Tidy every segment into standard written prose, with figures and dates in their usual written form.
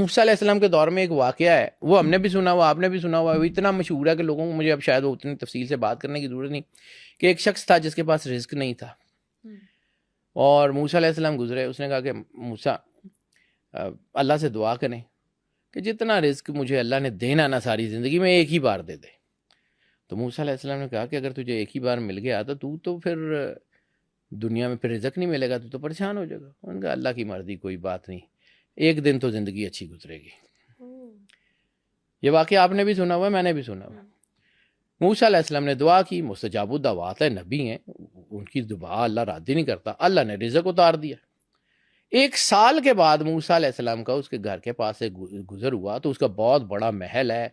موسیٰ علیہ السلام کے دور میں ایک واقعہ ہے، وہ ہم نے بھی سنا ہوا، آپ نے بھی سنا ہوا، وہ اتنا مشہور ہے کہ لوگوں کو مجھے اب شاید وہ اتنی تفصیل سے بات کرنے کی ضرورت نہیں، کہ ایک شخص تھا جس کے پاس رزق نہیں تھا، اور موسیٰ علیہ السلام گزرے، اس نے کہا کہ موسیٰ اللہ سے دعا کریں کہ جتنا رزق مجھے اللہ نے دینا نا ساری زندگی میں ایک ہی بار دے دے۔ تو موسیٰ علیہ السلام نے کہا کہ اگر تجھے ایک ہی بار مل گیا تو پھر دنیا میں پھر رزق نہیں ملے گا تو پریشان ہو جائے گا۔ انہوں نے کہا اللہ کی مرضی، کوئی بات نہیں، ایک دن تو زندگی اچھی گزرے گی۔ یہ واقعہ آپ نے بھی سنا ہوا ہے، میں نے بھی سنا ہوا ہے۔ موسیٰ علیہ السلام نے دعا کی، مستجاب الدعوات ہے، نبی ہیں، ان کی دعا اللہ رد نہیں کرتا، اللہ نے رزق اتار دیا۔ 1 سال کے بعد موسیٰ علیہ السلام کا اس کے گھر کے پاس سے گزر ہوا تو اس کا بہت بڑا محل ہے،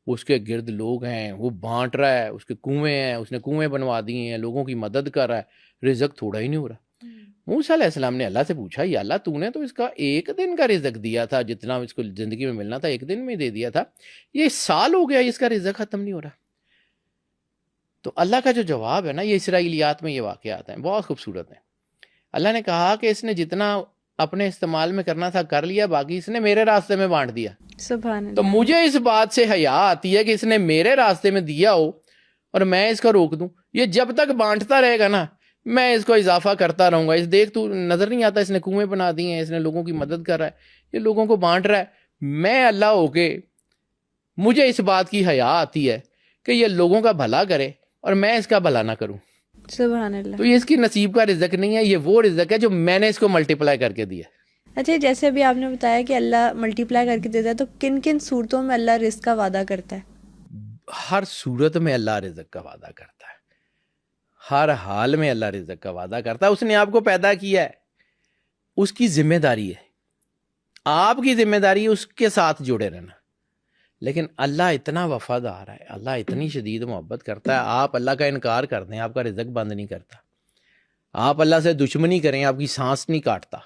اس کے گرد لوگ ہیں، وہ بانٹ رہا ہے، اس کے کنویں ہیں، اس نے کنویں بنوا دیے ہیں، لوگوں کی مدد کر رہا ہے، رزق تھوڑا ہی نہیں ہو رہا۔ موسیٰ علیہ السلام نے اللہ سے پوچھا، یا اللہ تو نے تو اس کا ایک دن کا رزق دیا تھا، جتنا اس کو زندگی میں ملنا تھا ایک دن میں دے دیا تھا، یہ سال ہو گیا اس کا رزق ختم نہیں ہو رہا۔ تو اللہ کا جو جواب ہے نا، یہ اسرائیلیات میں یہ واقعات ہیں، بہت خوبصورت ہیں۔ اللہ نے کہا کہ اس نے جتنا اپنے استعمال میں کرنا تھا کر لیا، باقی اس نے میرے راستے میں بانٹ دیا۔ سبحان اللہ۔ تو مجھے اس بات سے حیا آتی ہے کہ اس نے میرے راستے میں دیا ہو اور میں اس کو روک دوں۔ یہ جب تک بانٹتا رہے گا نا، میں اس کو اضافہ کرتا رہوں گا۔ اس دیکھ تو نظر نہیں آتا، اس نے کنویں بنا دیے ہیں، اس نے لوگوں کی مدد کر رہا ہے، یہ لوگوں کو بانٹ رہا ہے۔ میں اللہ ہو کے مجھے اس بات کی حیا آتی ہے کہ یہ لوگوں کا بھلا کرے اور میں اس کا بھلا نہ کروں۔ سبحان اللہ۔ تو یہ اس کی نصیب کا رزق نہیں ہے، یہ وہ رزق ہے جو میں نے اس کو ملٹیپلائی کر کے دیا۔ اچھا، جیسے ابھی آپ نے بتایا کہ اللہ ملٹیپلائی کر کے دیتا ہے، تو کن کن صورتوں میں اللہ رزق کا وعدہ کرتا ہے؟ ہر صورت میں اللہ رزق کا وعدہ کرتا ہے، ہر حال میں اللہ رزق کا وعدہ کرتا ہے۔ اس نے آپ کو پیدا کیا ہے، اس کی ذمہ داری ہے، آپ کی ذمہ داری ہے اس کے ساتھ جڑے رہنا۔ لیکن اللہ اتنا وفادار ہے، اللہ اتنی شدید محبت کرتا ہے، آپ اللہ کا انکار کر دیں آپ کا رزق بند نہیں کرتا، آپ اللہ سے دشمنی کریں آپ کی سانس نہیں کاٹتا،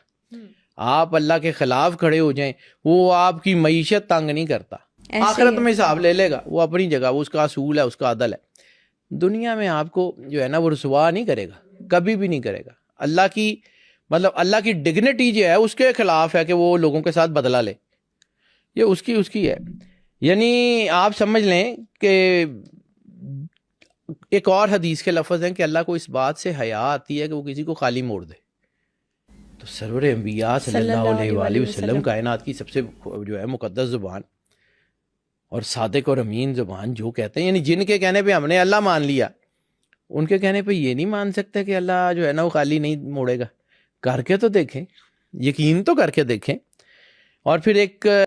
آپ اللہ کے خلاف کھڑے ہو جائیں وہ آپ کی معیشت تنگ نہیں کرتا۔ آخرت میں حساب لے لے گا، وہ اپنی جگہ، وہ اس کا اصول ہے، اس کا عدل ہے۔ دنیا میں آپ کو جو ہے نا وہ رسوا نہیں کرے گا، کبھی بھی نہیں کرے گا۔ اللہ کی ڈگنیٹی جو ہے اس کے خلاف ہے کہ وہ لوگوں کے ساتھ بدلہ لے، یہ اس کی ہے۔ یعنی آپ سمجھ لیں کہ ایک اور حدیث کے لفظ ہیں کہ اللہ کو اس بات سے حیا آتی ہے کہ وہ کسی کو خالی موڑ دے۔ تو سرور انبیاء صلی اللہ علیہ وآلہ وسلم کائنات کی سب سے جو ہے مقدس زبان اور صادق اور امین زبان جو کہتے ہیں، یعنی جن کے کہنے پہ ہم نے اللہ مان لیا، ان کے کہنے پہ یہ نہیں مان سکتے کہ اللہ جو ہے نا وہ خالی نہیں موڑے گا۔ کر کے تو دیکھیں، یقین تو کر کے دیکھیں۔ اور پھر ایک